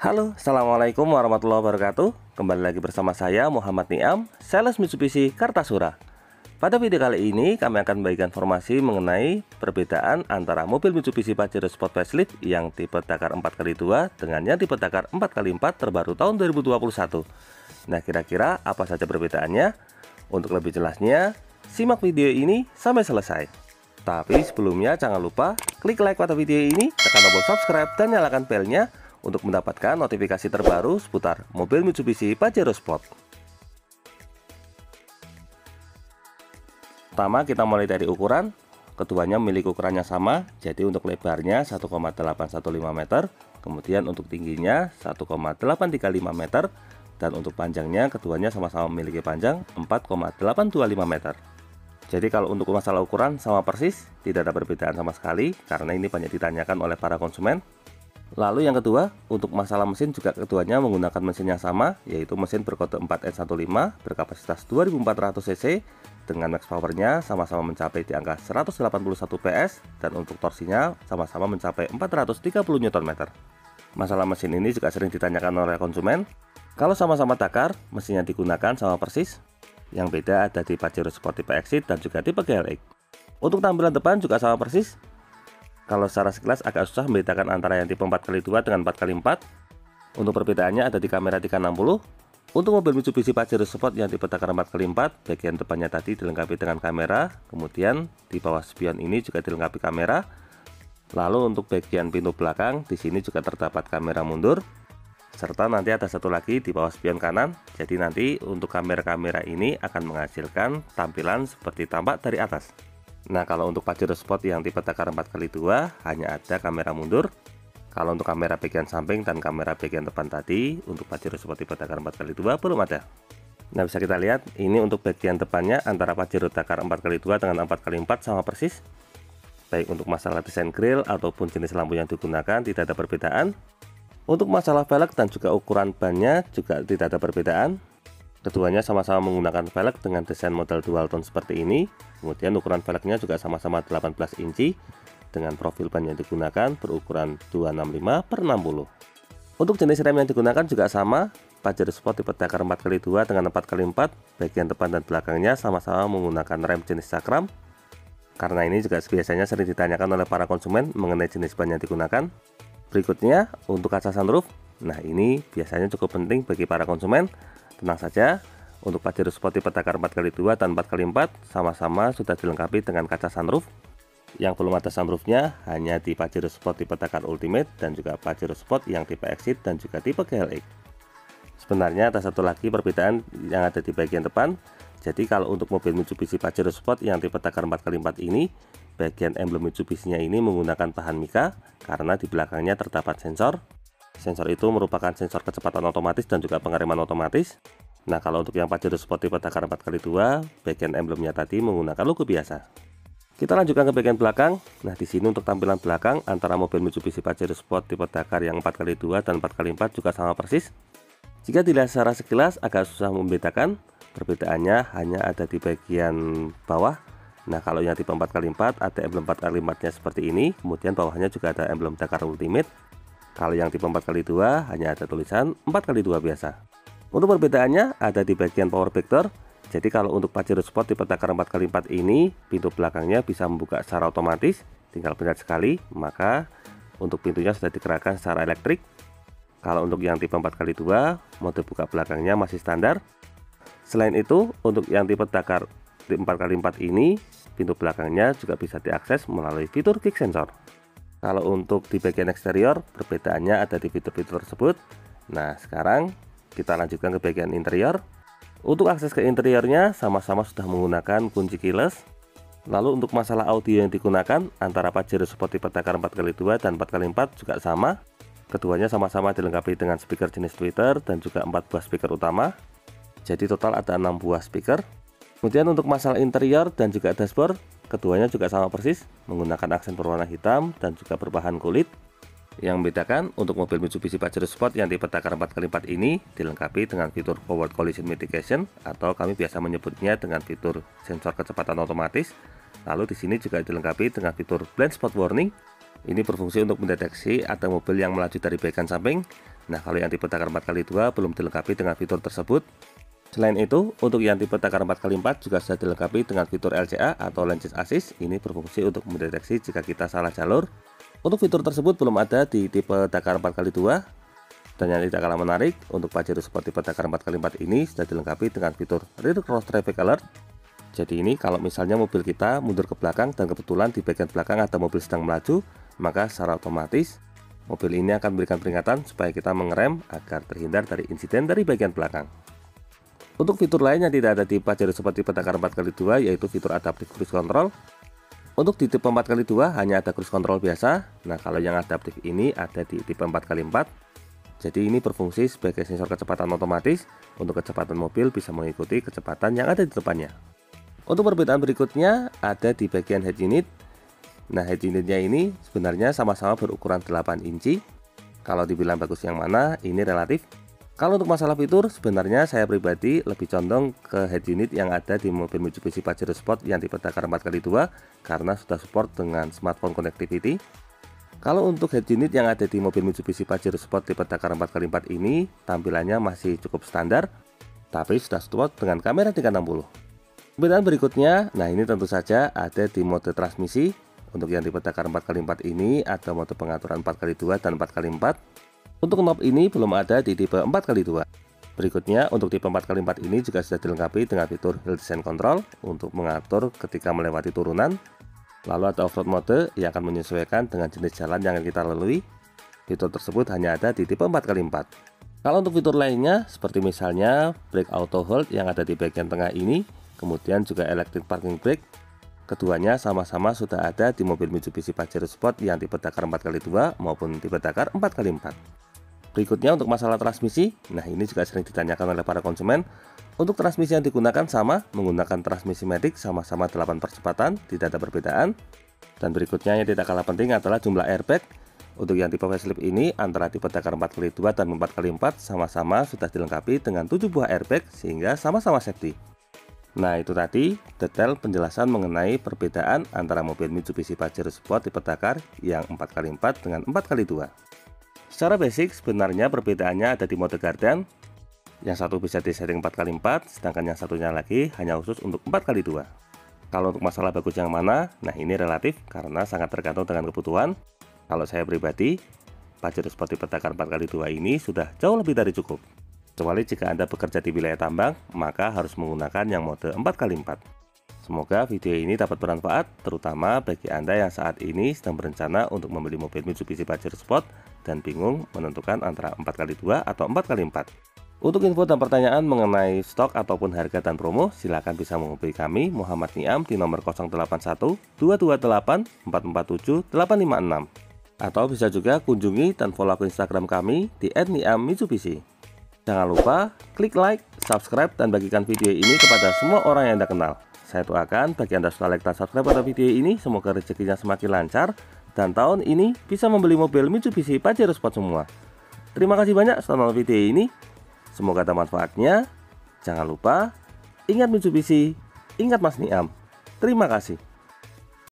Halo, Assalamualaikum warahmatullahi wabarakatuh. Kembali lagi bersama saya Muhammad Niam, sales Mitsubishi Kartasura. Pada video kali ini kami akan membagikan informasi mengenai perbedaan antara mobil Mitsubishi Pajero Sport Facelift yang tipe Dakar 4x2 dengan yang tipe Dakar 4x4 terbaru tahun 2021. Nah, kira-kira apa saja perbedaannya? Untuk lebih jelasnya, simak video ini sampai selesai. Tapi sebelumnya jangan lupa klik like pada video ini, tekan tombol subscribe dan nyalakan belnya untuk mendapatkan notifikasi terbaru seputar mobil Mitsubishi Pajero Sport. Pertama kita mulai dari ukuran. Keduanya memiliki ukuran yang sama, jadi untuk lebarnya 1,815 meter, kemudian untuk tingginya 1,835 meter, dan untuk panjangnya keduanya sama-sama memiliki panjang 4,825 meter. Jadi kalau untuk masalah ukuran sama persis, tidak ada perbedaan sama sekali karena ini banyak ditanyakan oleh para konsumen. Lalu yang kedua, untuk masalah mesin juga keduanya menggunakan mesin yang sama, yaitu mesin berkode 4S15 berkapasitas 2400 cc dengan max powernya sama-sama mencapai di angka 181 PS dan untuk torsinya sama-sama mencapai 430 Nm. Masalah mesin ini juga sering ditanyakan oleh konsumen. Kalau sama-sama Dakar, mesin yang digunakan sama persis. Yang beda ada di Pajero Sport tipe Exit dan juga tipe GLX. Untuk tampilan depan juga sama persis. Kalau secara sekilas agak susah membedakan antara yang tipe 4x2 dengan 4x4. Untuk perbedaannya ada di kamera 360. Untuk mobil Mitsubishi Pajero Sport yang tipe Dakar 4x4, bagian depannya tadi dilengkapi dengan kamera. Kemudian di bawah spion ini juga dilengkapi kamera. Lalu untuk bagian pintu belakang di sini juga terdapat kamera mundur. Serta nanti ada satu lagi di bawah spion kanan. Jadi nanti untuk kamera-kamera ini akan menghasilkan tampilan seperti tampak dari atas. Nah, kalau untuk Pajero Sport yang tipe Dakar 4x2 hanya ada kamera mundur. Kalau untuk kamera bagian samping dan kamera bagian depan tadi untuk Pajero Sport tipe Dakar 4x2 belum ada. Nah, bisa kita lihat ini untuk bagian depannya antara Pajero Dakar 4x2 dengan 4x4 sama persis. Baik untuk masalah desain grill ataupun jenis lampu yang digunakan tidak ada perbedaan. Untuk masalah velg dan juga ukuran bannya juga tidak ada perbedaan. Keduanya sama-sama menggunakan velg dengan desain model dual tone seperti ini. Kemudian ukuran velgnya juga sama-sama 18 inci dengan profil ban yang digunakan berukuran 265/60. Untuk jenis rem yang digunakan juga sama. Pajero Sport tipe Dakar 4x2 dengan 4x4, bagian depan dan belakangnya sama-sama menggunakan rem jenis Cakram. Karena ini juga biasanya sering ditanyakan oleh para konsumen mengenai jenis ban yang digunakan. Berikutnya untuk kaca sunroof. Nah, ini biasanya cukup penting bagi para konsumen. Tenang saja, untuk Pajero Sport tipe Dakar 4x2 dan 4x4 sama-sama sudah dilengkapi dengan kaca sunroof. Yang belum ada sunroofnya hanya di Pajero Sport tipe Dakar Ultimate dan juga Pajero Sport yang tipe Exit dan juga tipe GLX. Sebenarnya ada satu lagi perbedaan yang ada di bagian depan. Jadi kalau untuk mobil Mitsubishi Pajero Sport yang tipe Dakar 4x4 ini, bagian emblem Mitsubishi-nya ini menggunakan bahan mika karena di belakangnya terdapat sensor. Sensor itu merupakan sensor kecepatan otomatis dan juga pengereman otomatis. Nah, kalau untuk yang Pajero Sport tipe Dakar 4x2, bagian emblemnya tadi menggunakan logo biasa. Kita lanjutkan ke bagian belakang. Nah, di sini untuk tampilan belakang antara mobil Mitsubishi Pajero Sport tipe Dakar yang 4x2 dan 4x4 juga sama persis. Jika dilihat secara sekilas agak susah membedakan, perbedaannya hanya ada di bagian bawah. Nah, kalau yang tipe 4x4 ada emblem 4x4-nya seperti ini, kemudian bawahnya juga ada emblem Dakar Ultimate. Kalau yang tipe 4x2 hanya ada tulisan 4x2 biasa. Untuk perbedaannya ada di bagian power vector. Jadi kalau untuk Pajero Sport tipe Dakar 4x4 ini pintu belakangnya bisa membuka secara otomatis, tinggal pencet sekali, maka untuk pintunya sudah digerakkan secara elektrik. Kalau untuk yang tipe 4x2 mode buka belakangnya masih standar. Selain itu untuk yang tipe Dakar 4x4 ini pintu belakangnya juga bisa diakses melalui fitur kick sensor. Kalau untuk di bagian eksterior, perbedaannya ada di fitur-fitur tersebut. Nah, sekarang kita lanjutkan ke bagian interior. Untuk akses ke interiornya, sama-sama sudah menggunakan kunci keyless. Lalu untuk masalah audio yang digunakan, antara Pajero Sport tipe Dakar 4x2 dan 4x4 juga sama. Keduanya sama-sama dilengkapi dengan speaker jenis tweeter dan juga 4 buah speaker utama. Jadi total ada 6 buah speaker. Kemudian untuk masalah interior dan juga dashboard, keduanya juga sama persis, menggunakan aksen berwarna hitam dan juga berbahan kulit. Yang membedakan untuk mobil Mitsubishi Pajero Sport yang tipe Dakar 4x4 ini dilengkapi dengan fitur Forward Collision Mitigation atau kami biasa menyebutnya dengan fitur sensor kecepatan otomatis. Lalu di sini juga dilengkapi dengan fitur Blind Spot Warning. Ini berfungsi untuk mendeteksi ada mobil yang melaju dari bagian samping Nah, kalau yang tipe takar 4x2 belum dilengkapi dengan fitur tersebut. Selain itu, untuk yang tipe takar 4x4 juga sudah dilengkapi dengan fitur LCA atau Lane Change Assist. Ini berfungsi untuk mendeteksi jika kita salah jalur. Untuk fitur tersebut belum ada di tipe takar 4x2. Dan yang tidak kalah menarik, untuk Pajero Sport tipe takar 4x4 ini sudah dilengkapi dengan fitur Rear Cross Traffic Alert. Jadi ini kalau misalnya mobil kita mundur ke belakang dan kebetulan di bagian belakang ada mobil sedang melaju, maka secara otomatis mobil ini akan memberikan peringatan supaya kita mengerem agar terhindar dari insiden dari bagian belakang. Untuk fitur lain yang tidak ada di Pajero Sport tipe takar 4x2 yaitu fitur Adaptive Cruise Control. Untuk di tipe 4x2 hanya ada cruise control biasa. Nah, kalau yang adaptif ini ada di tipe 4x4. Jadi ini berfungsi sebagai sensor kecepatan otomatis untuk kecepatan mobil bisa mengikuti kecepatan yang ada di depannya. Untuk perbedaan berikutnya ada di bagian head unit. Nah, head unitnya ini sebenarnya sama-sama berukuran 8 inci. Kalau dibilang bagus yang mana, ini relatif. Kalau untuk masalah fitur, sebenarnya saya pribadi lebih condong ke head unit yang ada di mobil Mitsubishi Pajero Sport yang tipe takar 4x2 karena sudah support dengan smartphone connectivity. Kalau untuk head unit yang ada di mobil Mitsubishi Pajero Sport tipe takar 4x4 ini tampilannya masih cukup standar, tapi sudah support dengan kamera 360. Perbedaan berikutnya, nah ini tentu saja ada di mode transmisi. Untuk yang tipe takar 4x4 ini ada mode pengaturan 4x2 dan 4x4. Untuk knob ini belum ada di tipe 4x2. Berikutnya, untuk tipe 4x4 ini juga sudah dilengkapi dengan fitur Hill Descent Control untuk mengatur ketika melewati turunan. Lalu ada off-road mode yang akan menyesuaikan dengan jenis jalan yang akan kita lalui. Fitur tersebut hanya ada di tipe 4x4. Kalau untuk fitur lainnya, seperti misalnya brake auto hold yang ada di bagian tengah ini, kemudian juga electric parking brake, keduanya sama-sama sudah ada di mobil Mitsubishi Pajero Sport yang tipe takar 4x2 maupun tipe takar 4x4. Berikutnya untuk masalah transmisi, nah ini juga sering ditanyakan oleh para konsumen. Untuk transmisi yang digunakan sama, menggunakan transmisi Matic sama-sama 8 percepatan, tidak ada perbedaan. Dan berikutnya yang tidak kalah penting adalah jumlah airbag. Untuk yang tipe facelift ini antara tipe takar 4x2 dan 4x4 sama-sama sudah dilengkapi dengan 7 buah airbag sehingga sama-sama safety. Nah, itu tadi detail penjelasan mengenai perbedaan antara mobil Mitsubishi Pajero Sport tipe takar yang 4x4 dengan 4x2. Secara basic sebenarnya perbedaannya ada di mode garden. Yang satu bisa disetting 4x4, sedangkan yang satunya lagi hanya khusus untuk 4x2. Kalau untuk masalah bagus yang mana, nah ini relatif karena sangat tergantung dengan kebutuhan. Kalau saya pribadi, Pajero Sport tipe takar 4x2 ini sudah jauh lebih dari cukup. Kecuali jika Anda bekerja di wilayah tambang, maka harus menggunakan yang mode 4x4. Semoga video ini dapat bermanfaat, terutama bagi Anda yang saat ini sedang berencana untuk membeli mobil Mitsubishi Pajero Sport dan bingung menentukan antara 4x2 atau 4x4. Untuk info dan pertanyaan mengenai stok ataupun harga dan promo, silakan bisa menghubungi kami Muhammad Niam di nomor 081 228 447 856. Atau bisa juga kunjungi dan follow akun Instagram kami di @niammitsubishi. Jangan lupa klik like, subscribe, dan bagikan video ini kepada semua orang yang Anda kenal. Saya doakan bagi Anda sudah like dan subscribe pada video ini, semoga rezekinya semakin lancar dan tahun ini bisa membeli mobil Mitsubishi Pajero Sport semua. Terima kasih banyak sudah nonton video ini. Semoga ada manfaatnya. Jangan lupa ingat Mitsubishi, ingat Mas Niam. Terima kasih.